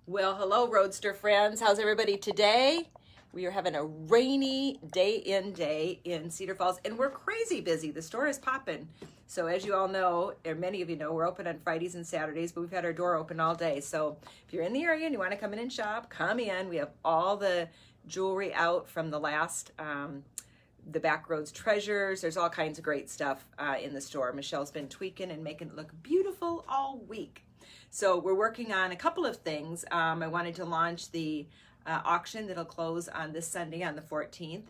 Well, hello, Roadster friends. How's everybody today? We are having a rainy day in Cedar Falls, and we're crazy busy. The store is popping. So as you all know, or many of you know, we're open on Fridays and Saturdays, but we've had our door open all day. So if you're in the area and you want to come in and shop, come in. We have all the jewelry out from the last, the Backroads treasures. There's all kinds of great stuff in the store. Michelle's been tweaking and making it look beautiful all week. So we're working on a couple of things. I wanted to launch the auction that'll close on this Sunday on the 14th,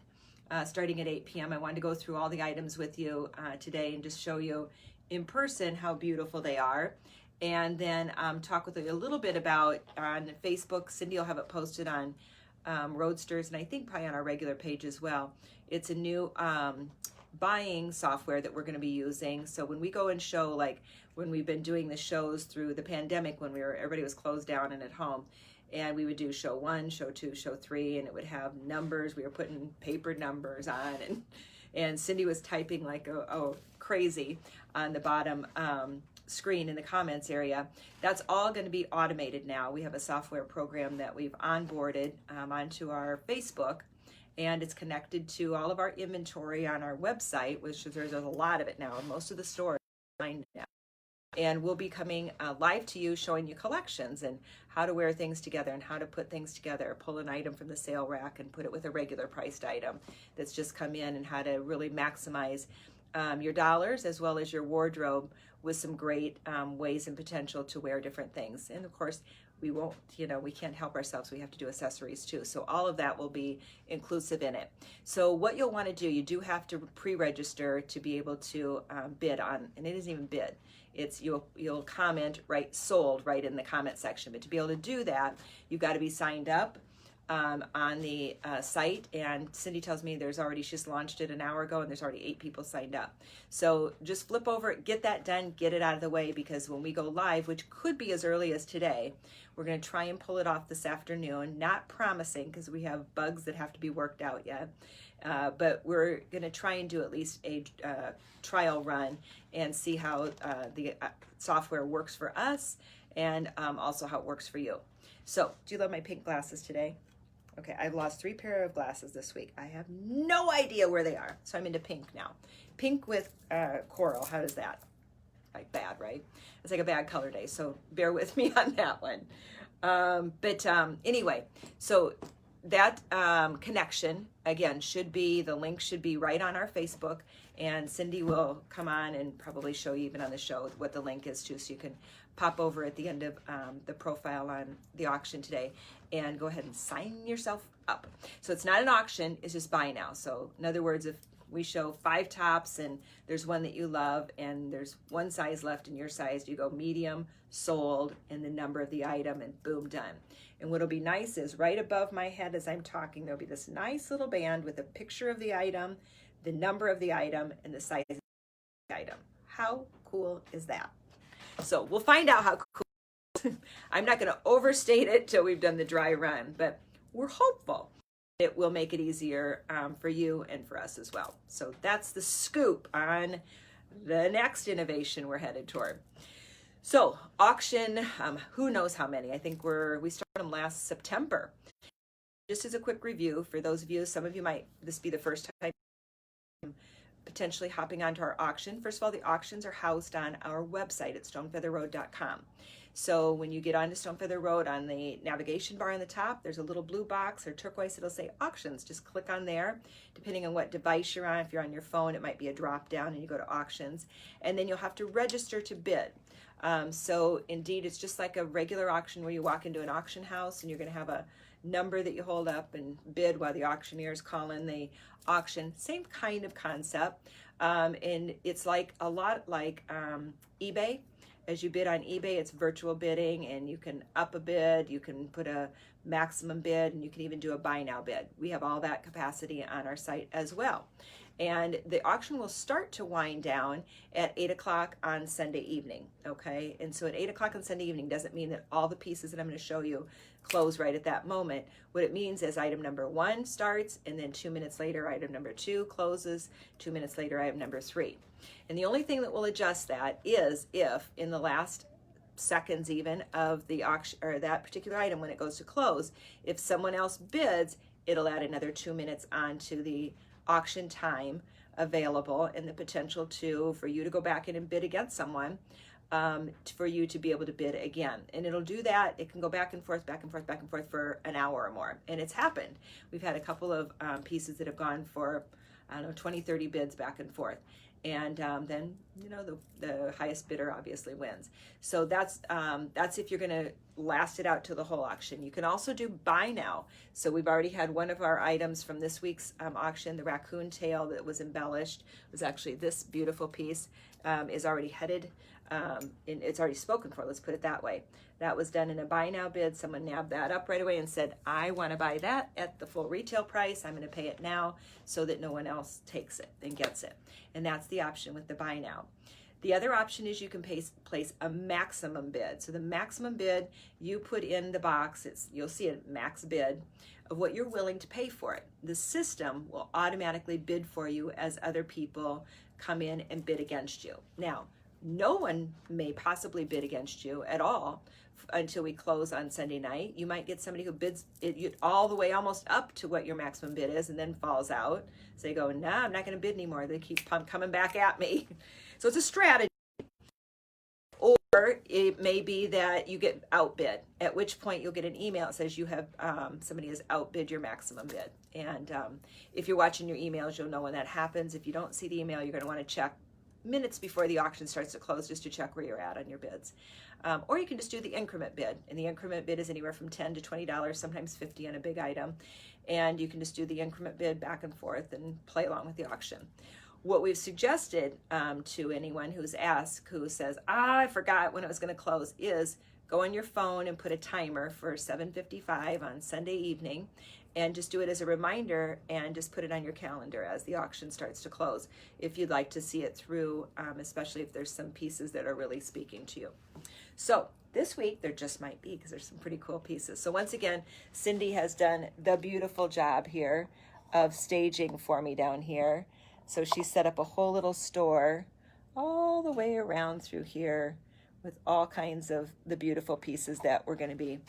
starting at 8 p.m. I wanted to go through all the items with you today and just show you in person how beautiful they are. And then talk with you a little bit about on Facebook. Cindy will have it posted on Roadsters, and I think probably on our regular page as well. It's a new buying software that we're going to be using. So when we go and show, like when we've been doing the shows through the pandemic, when everybody was closed down and at home, and we would do show 1, show 2, show 3, and it would have numbers. We were putting paper numbers on, and Cindy was typing like crazy on the bottom screen in the comments area. That's all going to be automated now. We have a software program that we've onboarded onto our Facebook, and it's connected to all of our inventory on our website, which there's a lot of it now, and most of the stores are online now. And we'll be coming live to you, showing you collections and how to wear things together and how to put things together, pull an item from the sale rack and put it with a regular priced item that's just come in, and how to really maximize your dollars as well as your wardrobe with some great ways and potential to wear different things. And of course, we won't, we can't help ourselves. We have to do accessories too. So all of that will be inclusive in it. So what you'll want to do, you do have to pre-register to be able to bid on, and it isn't even bid. It's you'll comment sold right in the comment section. But to be able to do that, you've got to be signed up on the site, and Cindy tells me she's launched it an hour ago, and there's already 8 people signed up. So just flip over it, get that done, get it out of the way, because when we go live, which could be as early as today, we're going to try and pull it off this afternoon. Not promising, because we have bugs that have to be worked out yet. But we're going to try and do at least a trial run and see how the software works for us, and also how it works for you. So, do you love my pink glasses today? Okay, I've lost 3 pair of glasses this week. I have no idea where they are, so I'm into pink now. Pink with coral, how does that? Like bad, right? It's like a bad color day, so bear with me on that one. Anyway, so that connection, again, the link should be right on our Facebook, and Cindy will come on and probably show you even on the show what the link is too, so you can pop over at the end of the profile on the auction today and go ahead and sign yourself up. So it's not an auction, it's just buy now. So in other words, if we show 5 tops and there's one that you love and there's one size left in your size, you go medium, sold, and the number of the item, and boom, done. And what'll be nice is right above my head as I'm talking, there'll be this nice little band with a picture of the item, the number of the item, and the size of the item. How cool is that? So we'll find out how cool. I'm not going to overstate it till we've done the dry run, but we're hopeful it will make it easier for you and for us as well. So that's the scoop on the next innovation we're headed toward. So auction, who knows how many? I think we started them last September. Just as a quick review for those of you, some of you might this be the first time potentially hopping onto our auction. First of all, the auctions are housed on our website at stonefeatherroad.com. So when you get onto Stonefeather Road, on the navigation bar on the top, there's a little blue box or turquoise. It'll say auctions. Just click on there. Depending on what device you're on, if you're on your phone, it might be a drop down, and you go to auctions. And then you'll have to register to bid. So indeed, it's just like a regular auction where you walk into an auction house and you're going to have a number that you hold up and bid while the auctioneers call in the auction. Same kind of concept. And it's like a lot like eBay. As you bid on eBay, it's virtual bidding, and you can up a bid, you can put a maximum bid, and you can even do a buy now bid. We have all that capacity on our site as well. And the auction will start to wind down at 8 o'clock on Sunday evening, okay? And so at 8 o'clock on Sunday evening doesn't mean that all the pieces that I'm going to show you close right at that moment. What it means is item number 1 starts, and then 2 minutes later, item number 2 closes, 2 minutes later, item number 3. And the only thing that will adjust that is if in the last seconds even of the auction or that particular item when it goes to close. If someone else bids, it'll add another 2 minutes onto the auction time available, and the potential for you to go back in and bid against someone, for you to be able to bid again. And it'll do that. It can go back and forth, back and forth, back and forth for an hour or more. And it's happened. We've had a couple of pieces that have gone for, I don't know, 20, 30 bids back and forth. And then, you know, the highest bidder obviously wins. So that's if you're going to last it out to the whole auction. You can also do buy now. So we've already had one of our items from this week's auction, the raccoon tail that was embellished, was actually this beautiful piece, is already headed. It's already spoken for, let's put it that way. That was done in a buy now bid. Someone nabbed that up right away and said, I want to buy that at the full retail price. I'm going to pay it now so that no one else takes it and gets it. And that's the option with the buy now. The other option is you can place a maximum bid. So the maximum bid you put in the box, you'll see a max bid of what you're willing to pay for it. The system will automatically bid for you as other people come in and bid against you. Now, no one may possibly bid against you at all until we close on Sunday night. You might get somebody who bids it all the way almost up to what your maximum bid is and then falls out. So they go, nah, I'm not going to bid anymore. They keep coming back at me. So it's a strategy. Or it may be that you get outbid, at which point you'll get an email that says you have somebody has outbid your maximum bid. And if you're watching your emails, you'll know when that happens. If you don't see the email, you're going to want to check minutes before the auction starts to close just to check where you're at on your bids. Or you can just do the increment bid. And the increment bid is anywhere from $10 to $20, sometimes $50 on a big item. And you can just do the increment bid back and forth and play along with the auction. What we've suggested to anyone who's asked, who says, I forgot when it was going to close, is go on your phone and put a timer for 7:55 on Sunday evening, and just do it as a reminder and just put it on your calendar as the auction starts to close if you'd like to see it through, especially if there's some pieces that are really speaking to you. So this week, there just might be, because there's some pretty cool pieces. So once again, Cindy has done the beautiful job here of staging for me down here. So she set up a whole little store all the way around through here with all kinds of the beautiful pieces that we're going to be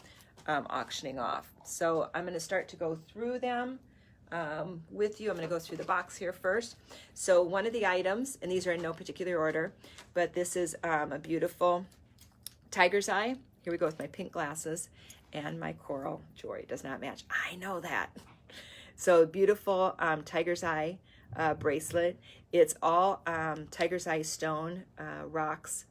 auctioning off. So I'm going to start to go through them with you. I'm going to go through the box here first. So one of the items, and these are in no particular order, but this is a beautiful tiger's eye. Here we go with my pink glasses and my coral jewelry. Does not match. I know that. So beautiful tiger's eye bracelet. It's all tiger's eye stone rocks.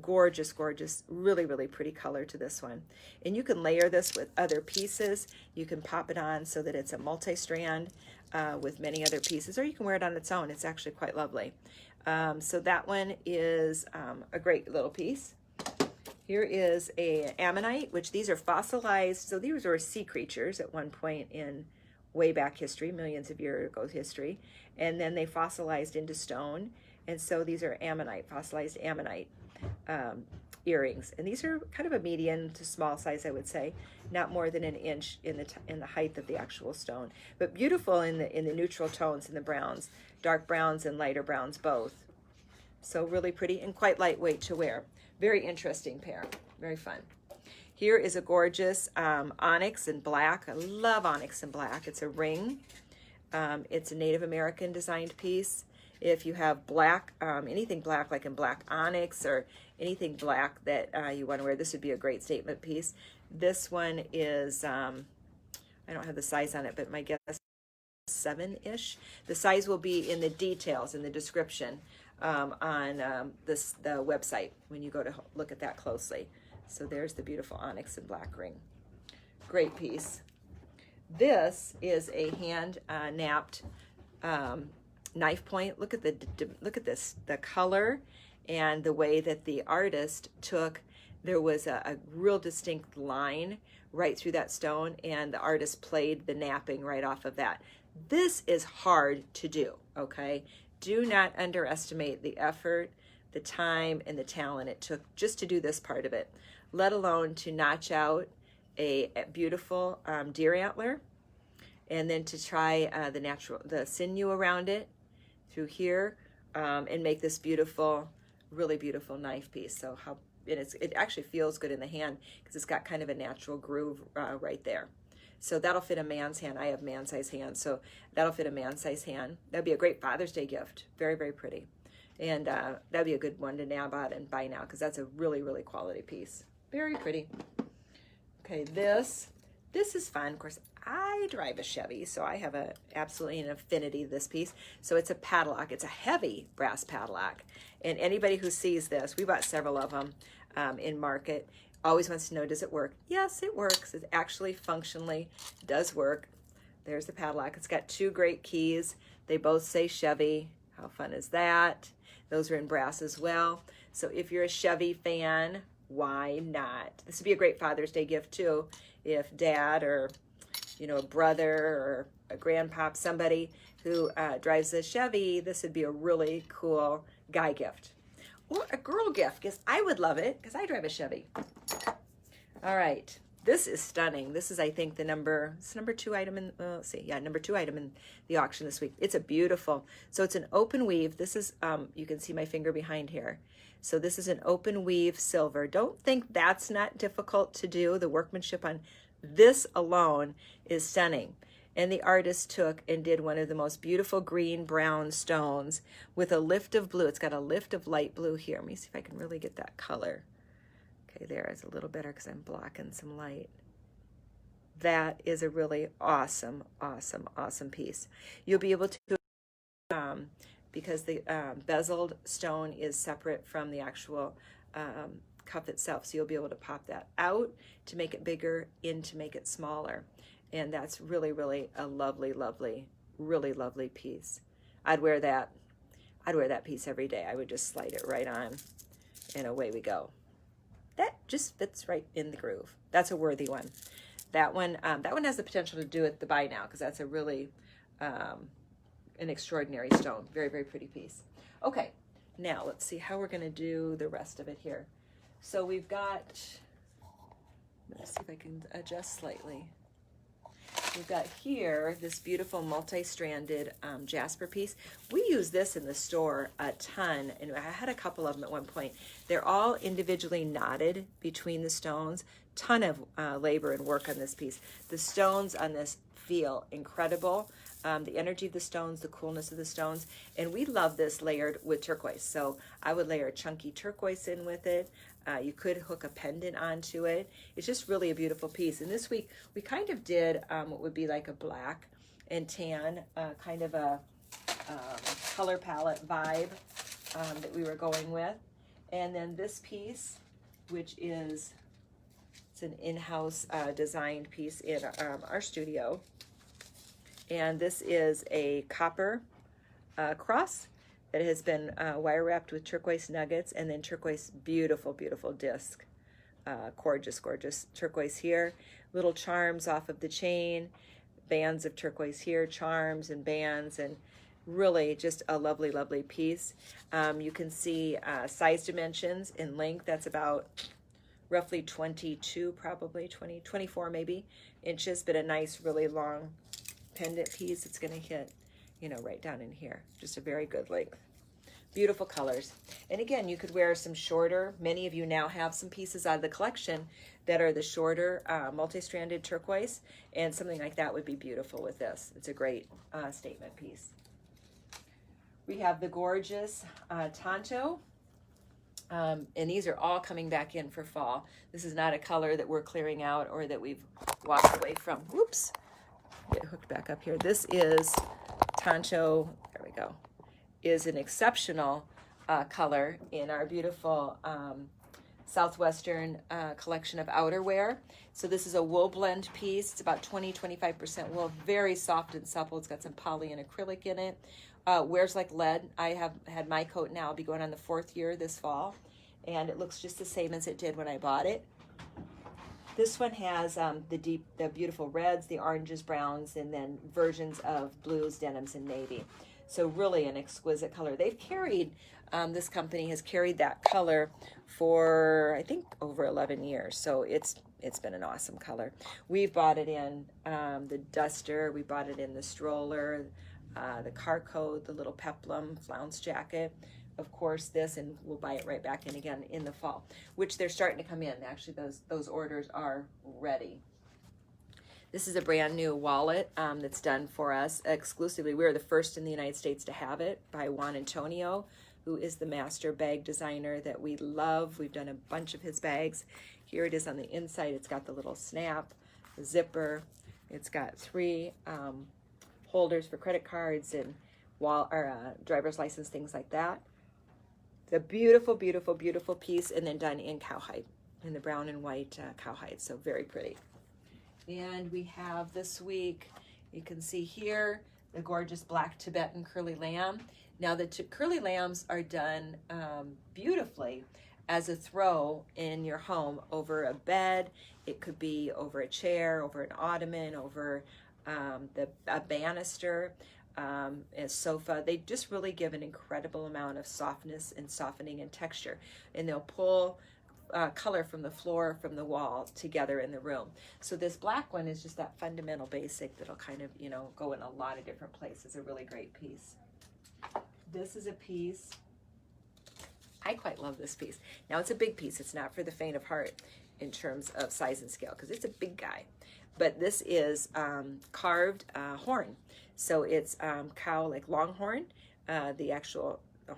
Gorgeous, gorgeous, really, really pretty color to this one. And you can layer this with other pieces. You can pop it on so that it's a multi-strand with many other pieces, or you can wear it on its own. It's actually quite lovely. So that one is a great little piece. Here is a ammonite, which these are fossilized. So these were sea creatures at one point in way back history, millions of years ago history, and then they fossilized into stone. And so these are ammonite, fossilized ammonite earrings, and these are kind of a medium to small size, I would say, not more than an inch in the height of the actual stone, but beautiful in the neutral tones, in the browns, dark browns and lighter browns both. So really pretty and quite lightweight to wear. Very interesting pair, very fun. Here is a gorgeous onyx in black. I love onyx in black. It's a ring. It's a Native American designed piece. If you have black, anything black, like in black onyx or anything black that you want to wear, this would be a great statement piece. This one is, I don't have the size on it, but my guess is 7-ish. The size will be in the details, in the description on the website when you go to look at that closely. So there's the beautiful onyx and black ring. Great piece. This is a hand napped knife point. Look at this, the color and the way that the artist took. There was a real distinct line right through that stone, and the artist played the napping right off of that. This is hard to do, okay? Do not underestimate the effort, the time, and the talent it took just to do this part of it, let alone to notch out a beautiful deer antler, and then to try the sinew around it through here, and make this beautiful, really beautiful knife piece. So how it actually feels good in the hand because it's got kind of a natural groove right there. So that'll fit a man's hand. I have man-size hands, so that'll fit a man-size hand. That'd be a great Father's Day gift. Very, very pretty. And that'd be a good one to nab out and buy now because that's a really, really quality piece. Very pretty. Okay, this is fun. Of course, I drive a Chevy, so I have absolutely an affinity to this piece. So it's a padlock. It's a heavy brass padlock. And anybody who sees this, we bought several of them in market, always wants to know, does it work? Yes, it works. It actually functionally does work. There's the padlock. It's got 2 great keys. They both say Chevy. How fun is that? Those are in brass as well. So if you're a Chevy fan, why not? This would be a great Father's Day gift too. If dad or, you know, a brother or a grandpop, somebody who drives a Chevy, this would be a really cool guy gift. Or a girl gift, because I would love it, because I drive a Chevy. All right, this is stunning. This is, I think, the number 2 item in, let's see, yeah, number 2 item in the auction this week. It's a beautiful, so it's an open weave. This is, you can see my finger behind here. So this is an open weave silver. Don't think that's not difficult to do. The workmanship on this alone is stunning. And the artist took and did one of the most beautiful green brown stones with a lift of blue. It's got a lift of light blue here. Let me see if I can really get that color. Okay, there is a little better because I'm blocking some light. That is a really awesome, awesome, awesome piece. You'll be able to, because the bezeled stone is separate from the actual cup itself. So you'll be able to pop that out to make it bigger, in to make it smaller. And that's really, really a lovely, lovely, really lovely piece. I'd wear that piece every day. I would just slide it right on and away we go. That just fits right in the groove. That's a worthy one. That one has the potential to do it the buy now because that's a really an extraordinary stone. Very, very pretty piece. Okay, now let's see how we're going to do the rest of it here. So we've got, let's see if I can adjust slightly. We've got here this beautiful multi-stranded jasper piece. We use this in the store a ton, and I had a couple of them at one point. They're all individually knotted between the stones. Ton of labor and work on this piece. The stones on this feel incredible. The energy of the stones, the coolness of the stones, and we love this layered with turquoise. So I would layer a chunky turquoise in with it. You could hook a pendant onto it. It's just really a beautiful piece. And this week we kind of did what would be like a black and tan kind of a color palette vibe that we were going with. And then this piece, which is, it's an in-house designed piece in our studio. And this is a copper cross that has been wire wrapped with turquoise nuggets and then turquoise, beautiful, beautiful disc. Gorgeous, gorgeous turquoise here. Little charms off of the chain, bands of turquoise here, charms and bands, and really just a lovely, lovely piece. You can see size dimensions in length. That's about roughly 22, probably 24 maybe inches, but a nice, really long pendant piece. It's going to hit, you know, right down in here. Just a very good length. Beautiful colors. And again, you could wear some shorter. Many of you now have some pieces out of the collection that are the shorter multi-stranded turquoise, and something like that would be beautiful with this. It's a great statement piece. We have the gorgeous Tanto. And these are all coming back in for fall. This is not a color that we're clearing out or that we've walked away from. Whoops. Get hooked back up here. This is Tanto, there we go, is an exceptional color in our beautiful Southwestern collection of outerwear. So this is a wool blend piece. It's about 20-25% wool, very soft and supple. It's got some poly and acrylic in it. Wears like lead. I have had my coat now. I'll be going on the 4th year this fall, and it looks just the same as it did when I bought it. This one has the beautiful reds, the oranges, browns, and then versions of blues, denims, and navy. So really an exquisite color. They've carried, this company has carried that color for, I think, over 11 years. So it's been an awesome color. We've bought it in the duster. We bought it in the stroller, the car coat, the little peplum flounce jacket. of course, this, and we'll buy it right back in again in the fall, which they're starting to come in. Actually, those orders are ready. This is a brand new wallet that's done for us exclusively. We were the first in the United States to have it, by Juan Antonio, who is the master bag designer that we love. We've done a bunch of his bags. Here it is on the inside. It's got the little snap, the zipper. It's got 3 holders for credit cards and driver's license, things like that. It's a beautiful, beautiful, beautiful piece, and then done in cowhide, in the brown and white cowhide. So very pretty. And we have this week, you can see here, the gorgeous black Tibetan curly lamb. Now the curly lambs are done beautifully as a throw in your home over a bed. It could be over a chair, over an ottoman, over a banister, a sofa. They just really give an incredible amount of softness and softening and texture. And they'll pull color from the floor, from the wall, together in the room. So this black one is just that fundamental basic that'll kind of, you know, go in a lot of different places. A really great piece. This is a piece. I quite love this piece. Now it's a big piece. It's not for the faint of heart in terms of size and scale, because it's a big guy. But this is carved horn. So it's cow, like longhorn, the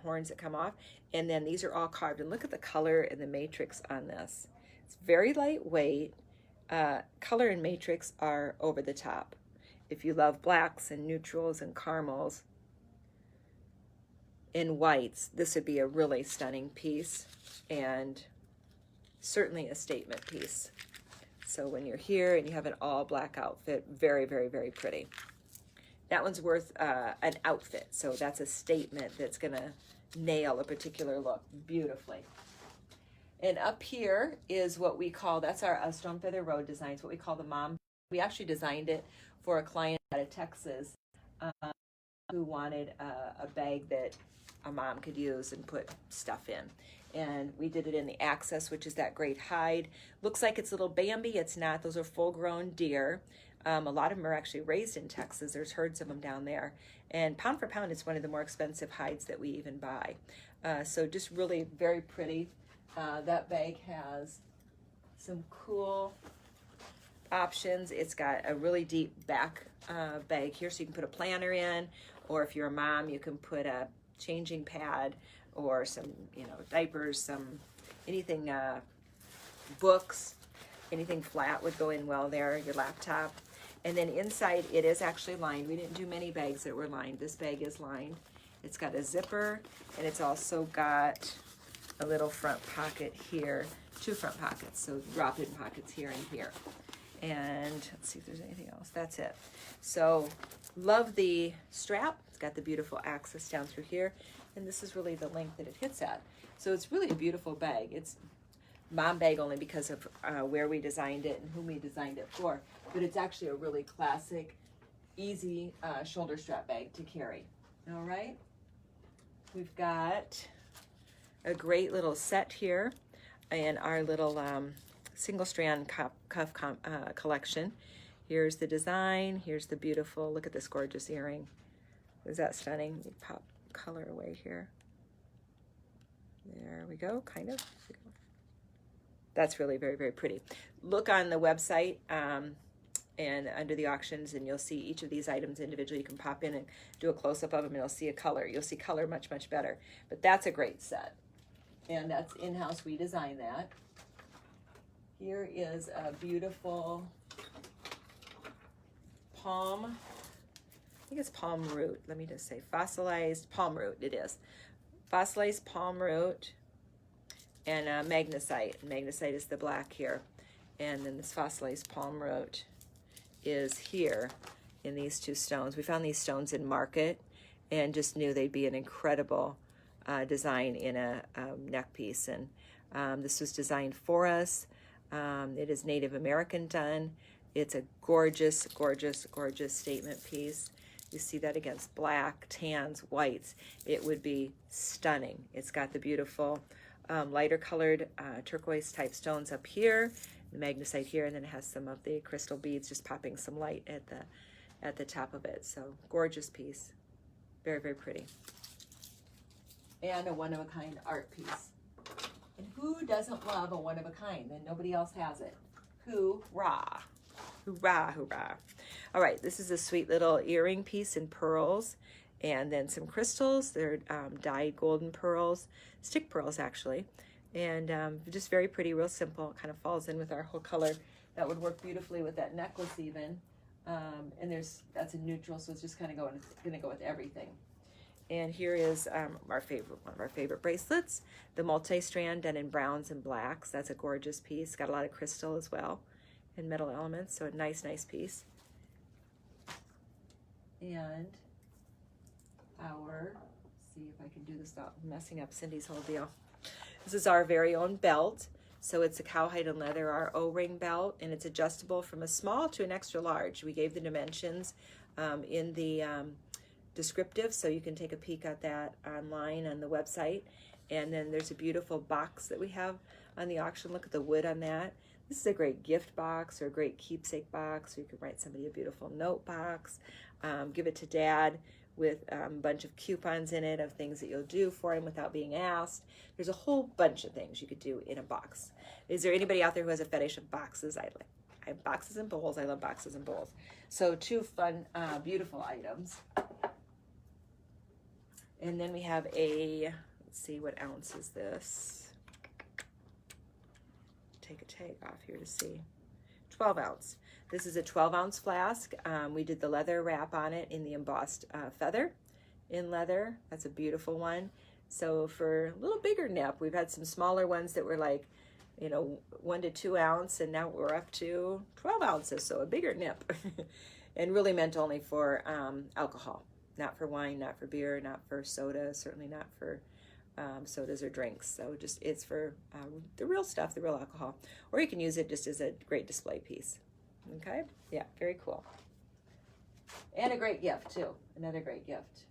horns that come off. And then these are all carved. And look at the color and the matrix on this. It's very lightweight. Color and matrix are over the top. If you love blacks and neutrals and caramels and whites, this would be a really stunning piece, and certainly a statement piece. So when you're here and you have an all black outfit, very, very, very pretty. That one's worth an outfit. So that's a statement that's gonna nail a particular look beautifully. And up here is what we call, that's our Stone Feather Road designs, what we call the mom. We actually designed it for a client out of Texas who wanted a bag that a mom could use and put stuff in. And we did it in the Access, which is that great hide. Looks like it's little Bambi. It's not. Those are full-grown deer. A lot of them are actually raised in Texas. There's herds of them down there. And pound for pound, it's one of the more expensive hides that we even buy. So just really very pretty. That bag has some cool options. It's got a really deep back bag here, so you can put a planner in, or if you're a mom, you can put a changing pad or some, you know, diapers, anything, books, anything flat would go in well there, your laptop. And then inside it is actually lined. We didn't do many bags that were lined. This bag is lined. It's got a zipper, and it's also got a little front pocket here, 2 front pockets, so drop-in pockets here and here. And let's see if there's anything else. That's it. So love the strap. It's got the beautiful access down through here, and this is really the length that it hits at. So it's really a beautiful bag. It's mom bag only because of where we designed it and whom we designed it for, but it's actually a really classic, easy shoulder strap bag to carry. All right, we've got a great little set here in our little single strand cuff collection. Here's the design. Here's the beautiful, look at this gorgeous earring. Is that stunning? You pop color away here. There we go, kind of. That's really very, very pretty. Look on the website and under the auctions, and you'll see each of these items individually. You can pop in and do a close-up of them, and you'll see a color. You'll see color much, much better. But that's a great set. And that's in-house. We designed that. Here is a beautiful palm. I think it's palm root. Let me just say fossilized palm root. It is. Fossilized palm root and magnesite. Magnesite is the black here. And then this fossilized palm root is here in these 2 stones. We found these stones in market and just knew they'd be an incredible design in a neck piece. And this was designed for us. It is Native American done. It's a gorgeous, gorgeous, gorgeous statement piece. You see that against black, tans, whites. It would be stunning. It's got the beautiful lighter colored turquoise type stones up here, the magnesite here, and then it has some of the crystal beads just popping some light at the top of it. So gorgeous piece. Very, very pretty. and a one-of-a-kind art piece. And who doesn't love a one-of-a-kind? And nobody else has it. Hoorah. Hoorah, hoorah. All right, this is a sweet little earring piece in pearls, and then some crystals. They're dyed golden pearls, stick pearls actually, and just very pretty, real simple. It kind of falls in with our whole color. That would work beautifully with that necklace even. And that's a neutral, so it's just kind of going to go with everything. And here is one of our favorite bracelets, the multi-strand done in browns and blacks. That's a gorgeous piece. Got a lot of crystal as well and metal elements, so a nice piece. And see if I can do this without messing up Cindy's whole deal. This is our very own belt. So it's a cowhide and leather, our O-ring belt, and it's adjustable from a small to an extra large. We gave the dimensions in the descriptive, so you can take a peek at that online on the website. And then there's a beautiful box that we have on the auction. Look at the wood on that. This is a great gift box or a great keepsake box, or you can write somebody a beautiful note box, give it to Dad with a bunch of coupons in it of things that you'll do for him without being asked. There's a whole bunch of things you could do in a box. Is there anybody out there who has a fetish of boxes? I have boxes and bowls. I love boxes and bowls. So two fun, beautiful items. And then we have let's see, what ounce is this? Take a tag off here to see. 12 ounce. This is a 12-ounce flask. We did the leather wrap on it in the embossed feather in leather. That's a beautiful one. So for a little bigger nip, we've had some smaller ones that were like, 1 to 2 ounce, and now we're up to 12 ounces, so a bigger nip. And really meant only for alcohol, not for wine, not for beer, not for soda, certainly not for sodas or drinks. So just it's for the real stuff, the real alcohol. Or you can use it just as a great display piece. Okay, yeah, very cool. And a great gift too, another great gift.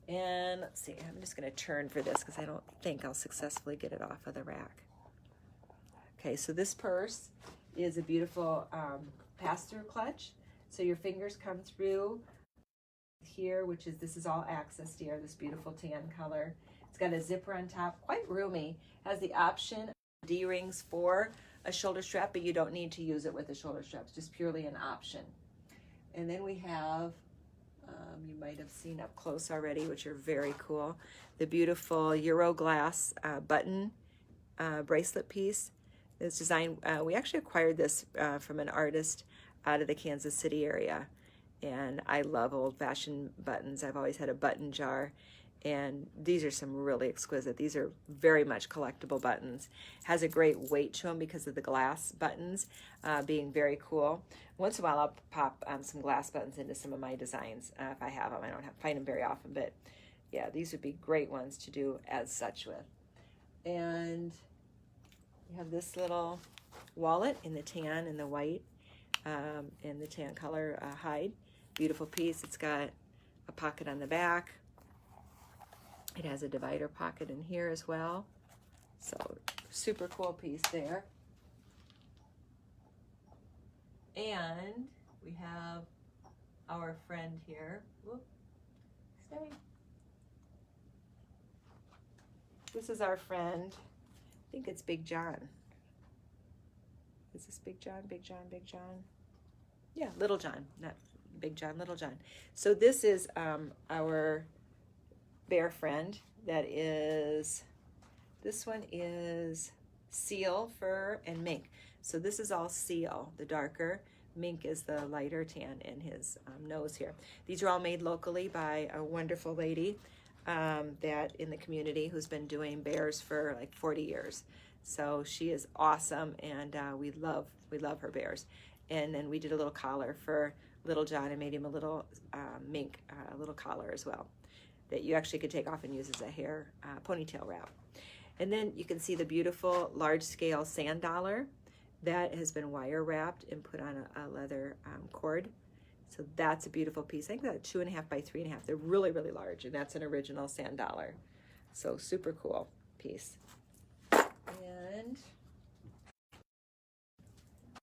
And let's see, I'm just gonna turn for this because I don't think I'll successfully get it off of the rack. Okay, so this purse is a beautiful pass-through clutch. So your fingers come through here, this is all access here, this beautiful tan color. It's got a zipper on top, quite roomy. Has the option of D-rings for a shoulder strap, but you don't need to use it with the shoulder straps, just purely an option. And then we have, you might have seen up close already, which are very cool, the beautiful Euro glass button bracelet piece. It's designed, we actually acquired this from an artist out of the Kansas City area. And I love old-fashioned buttons. I've always had a button jar. And these are some really exquisite. These are very much collectible buttons. Has a great weight to them because of the glass buttons being very cool. Once in a while, I'll pop some glass buttons into some of my designs if I have them. I don't find them very often, but yeah, these would be great ones to do as such with. And we have this little wallet in the tan and the white and the tan color hide. Beautiful piece. It's got a pocket on the back. It has a divider pocket in here as well. So super cool piece there. And we have our friend here. Whoop, stay. This is our friend. I think it's Big John. Is this Big John? Big John, Big John? Yeah, Little John, not Big John, Little John. So this is our bear friend. That is, this one is seal, fur, and mink. So this is all seal, the darker. Mink is the lighter tan in his nose here. These are all made locally by a wonderful lady that in the community who's been doing bears for like 40 years. So she is awesome, and we love her bears. And then we did a little collar for Little John and made him a little mink, a little collar as well, that you actually could take off and use as a hair ponytail wrap. And then you can see the beautiful large-scale sand dollar that has been wire wrapped and put on a leather cord. So that's a beautiful piece. I think that's 2.5 by 3.5. They're really, really large, and that's an original sand dollar. So super cool piece. And